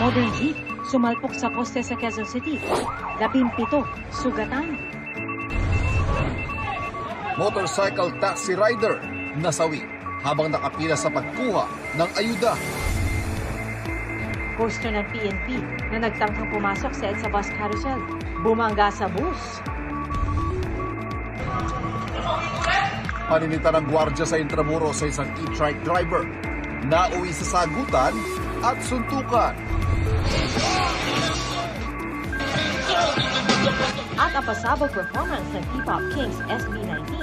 modern jeep sumalpok sa poste sa Quezon City. 17 sugatan. Motorcycle taxi rider nasawi habang nakapila sa pagkuha ng ayuda. Poster ng PNP na nagtangkang pumasok sa EDSA bus carousel. Bumangga sa bus. Paninita ng gwardya sa Intramuros sa isang e-trike driver. Nauwi sa sagutan at suntukan. At ang pasabog performance ng P-Pop Kings SB19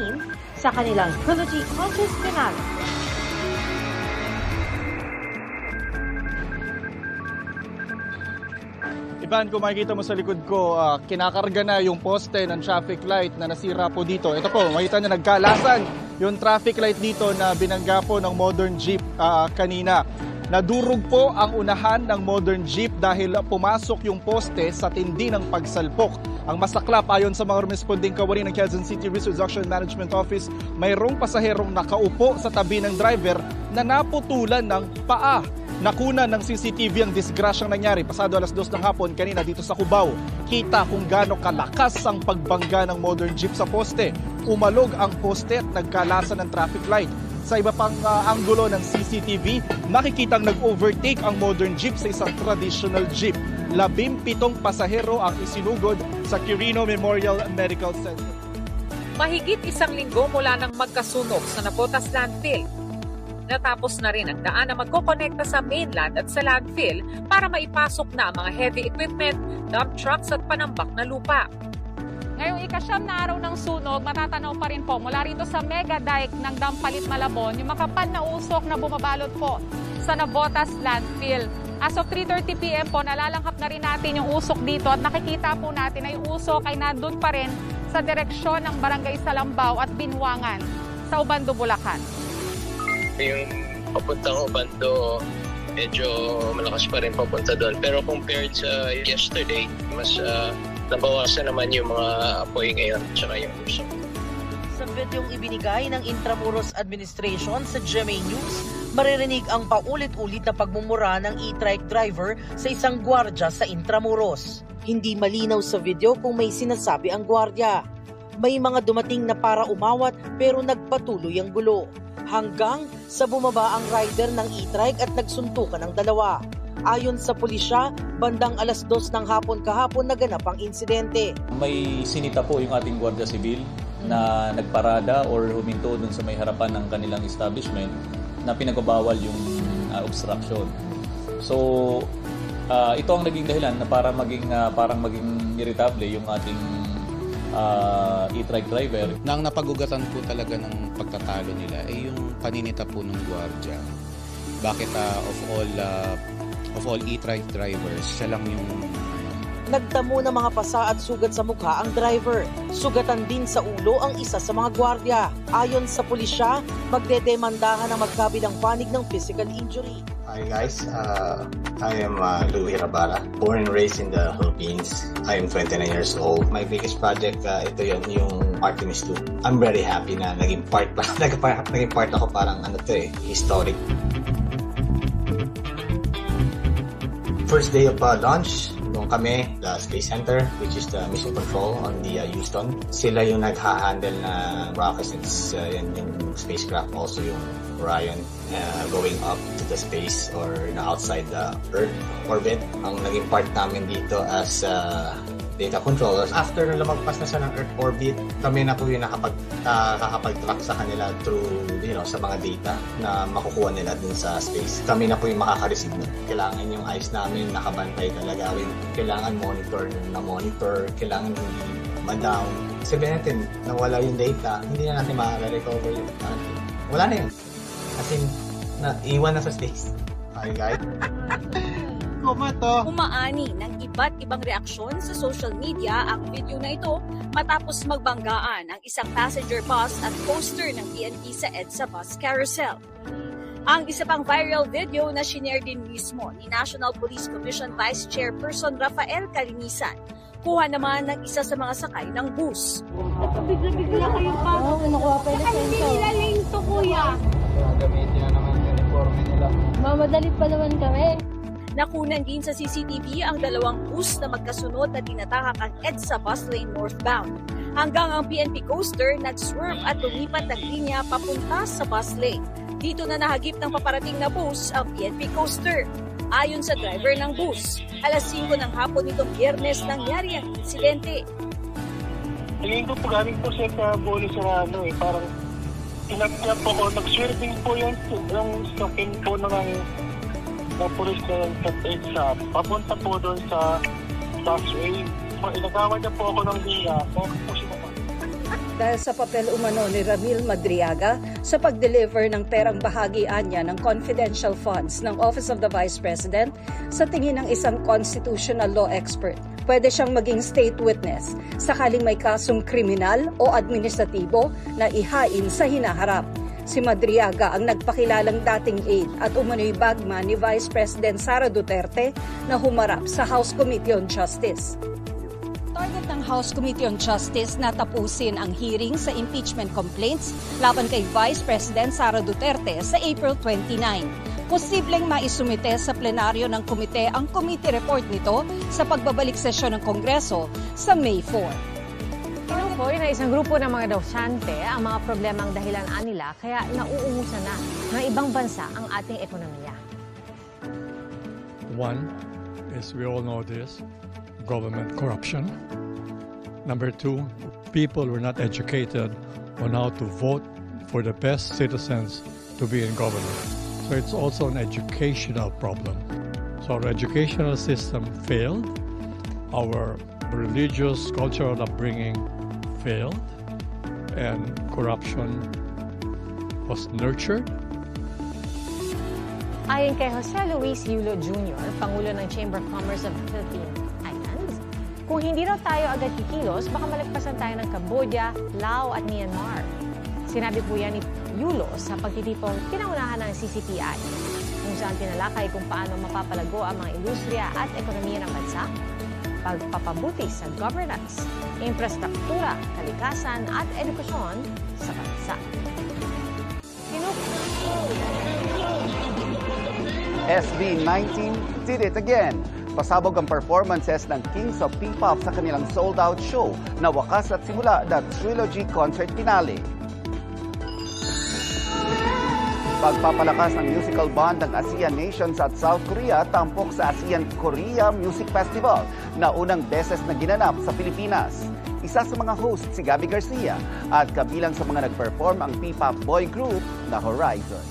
sa kanilang Trilogy Conscious Finale. Ivan, kung makikita mo sa likod ko, kinakarga na yung poste ng traffic light na nasira po dito. Ito po, makita nyo nagkalasan yung traffic light dito na binangga po ng modern jeep kanina. Nadurog po ang unahan ng modern jeep dahil pumasok yung poste sa tindi ng pagsalpok. Ang masaklap, ayon sa mga responding kawani ng Quezon City Risk Reduction Management Office, mayroong pasaherong nakaupo sa tabi ng driver na naputulan ng paa. Nakuna ng CCTV ang disgrasyang nangyari pasado alas 2 ng hapon kanina dito sa Cubao. Kita kung gaano kalakas ang pagbangga ng modern jeep sa poste. Umalog ang poste at nagkalasan ng traffic light. Sa iba pang anggulo ng CCTV, makikitang nag-overtake ang modern jeep sa isang traditional jeep. 17 pasahero ang isinugod sa Quirino Memorial Medical Center. Mahigit isang linggo mula nang magkasunog sa Navotas landfill. Natapos na rin ang daan na magkokonekta sa mainland at sa landfill para maipasok na ang mga heavy equipment, dump trucks at panambak na lupa. Ngayong ika-9 na araw ng sunog, matatanaw pa rin po mula rito sa mega dike ng Dampalit, Malabon, yung makapal na usok na bumabalot po sa Navotas landfill. As of 3:30 p.m. po, nalalanghap na rin natin yung usok dito at nakikita po natin na yung usok ay nandun pa rin sa direksyon ng Barangay Salambao at Binwangan sa Ubando, Bulacan. Yung papuntang Ubando, medyo malakas pa rin papunta doon. Pero compared sa yesterday, mas nabawasan naman yung mga apoy ngayon tsaka yung usok. Sa videong ibinigay ng Intramuros Administration sa GMA News, maririnig ang paulit-ulit na pagmumura ng e-trike driver sa isang gwardya sa Intramuros. Hindi malinaw sa video kung may sinasabi ang gwardya. May mga dumating na para umawat pero nagpatuloy ang gulo. Hanggang sa bumaba ang rider ng e-trike at nagsuntukan ng dalawa. Ayon sa pulisya, bandang alas 2 ng hapon kahapon naganap ang insidente. May sinita po yung ating Guardia Civil na nagparada or huminto dun sa may harapan ng kanilang establishment na pinagbabawal yung obstruction. So, ito ang naging dahilan na parang maging irritable yung ating e-trike driver. Na ang napagugatan po talaga ng pagtatalo nila ay yung paninita po ng gwardiya. Bakit of all e-trike drivers, siya lang yung Nagtamo ng mga pasa at sugat sa mukha ang driver. Sugatan din sa ulo ang isa sa mga gwardya. Ayon sa pulisya, magdedemandahan ang magkabilang panig ng physical injury. Hi guys, I am Louis Rabara, born and raised in the Philippines. I am 29 years old. My biggest project, ito yun, yung Artemis 2. I'm very happy na naging part ako parang historic. First day of launch, doon kami, the Space Center, which is the mission control on the Houston. Sila yung nagha-handle na rockets and yung spacecraft, also yung Orion, going up to the space or outside the Earth orbit. Ang naging part namin dito as data controllers. After na lumagpas na sa ng Earth orbit, kami na po yung nakakapag-track sa kanila through, sa mga data na makukuha nila dun sa space. Kami na po yung makaka-receive nun. Kailangan yung eyes namin nakabantay talaga. Kailangan monitor, kailangan hindi ma-down. Sabihin natin, nawala yung data, hindi na natin makaka-recover yun. Wala na yun. As in, iwan na sa space. Hi guys. Umaani ng iba't ibang reaksyon sa social media ang video na ito matapos magbanggaan ang isang passenger bus at poster ng PNP sa EDSA bus carousel. Ang isa pang viral video na shinare din mismo ni National Police Commission Vice Chairperson Rafael Calinisan, kuha naman ng isa sa mga sakay ng bus. Bigla kayong pasok. Nakuha pa yung hindi nila lane to, kuya. Gamitin na naman yung uniforme nila. Mamadalit pa naman kami. Nakunan din sa CCTV ang dalawang bus na magkasunod na tinatahak ang EDSA bus lane northbound. Hanggang ang PNP coaster nag-swerve at lumipat ng linya papunta sa bus lane. Dito na nahagip ng paparating na bus ang PNP coaster. Ayon sa driver ng bus, alas 5 ng hapon nitong Biyernes nangyari ang insidente. Tingin ko po galing po siya sa bonus na parang tinagyan po ko, nag-swerving po yung stocking po ng pulis na sa papunta po doon sa busway. Inagawa niya po ako ng liya, bakit po siya dahil sa papel umano ni Ramil Madriaga sa pag-deliver ng perang bahagian niya ng confidential funds ng Office of the Vice President sa tingin ng isang constitutional law expert. Pwede siyang maging state witness sakaling may kasong kriminal o administratibo na ihain sa hinaharap. Si Madriaga ang nagpakilalang dating aide at umano'y bagman ni Vice President Sara Duterte na humarap sa House Committee on Justice. Target ng House Committee on Justice na tapusin ang hearing sa impeachment complaints laban kay Vice President Sara Duterte sa April 29. Posibleng maisumite sa plenaryo ng komite ang committee report nito sa pagbabalik sesyon ng Kongreso sa May 4. Tinukoy na isang grupo ng mga dosyante ang mga problemang dahilan nila kaya nauungusan na ng ibang bansa ang ating ekonomiya. One is, we all know this, government corruption. Number two, people were not educated on how to vote for the best citizens to be in government. So it's also an educational problem. So our educational system failed, our religious, cultural upbringing failed, and corruption was nurtured. Ayon kay Jose Luis Yulo Jr., Pangulo ng Chamber of Commerce of the Philippine Islands, kung hindi raw tayo agad kikilos, baka malagpasan tayo ng Cambodia, Laos at Myanmar. Sinabi po yan ni Yulo sa pagtitipong pinangunahan ng CCPI, kung saan tinalakay kung paano mapapalago ang mga industriya at ekonomiya ng bansa, pagpapabuti sa governance, infrastruktura, kalikasan at edukasyon sa bansa. SB 19 did it again. Pasabog ang performances ng Kings of P-Pop sa kanilang sold-out show na wakas at simula the Trilogy Concert Finale. Pagpapalakas ng musical bond ng ASEAN nations at South Korea tampok sa ASEAN Korea Music Festival na unang beses na ginanap sa Pilipinas. Isa sa mga host si Gabby Garcia at kabilang sa mga nag-perform ang P-Pop boy group na Horizon.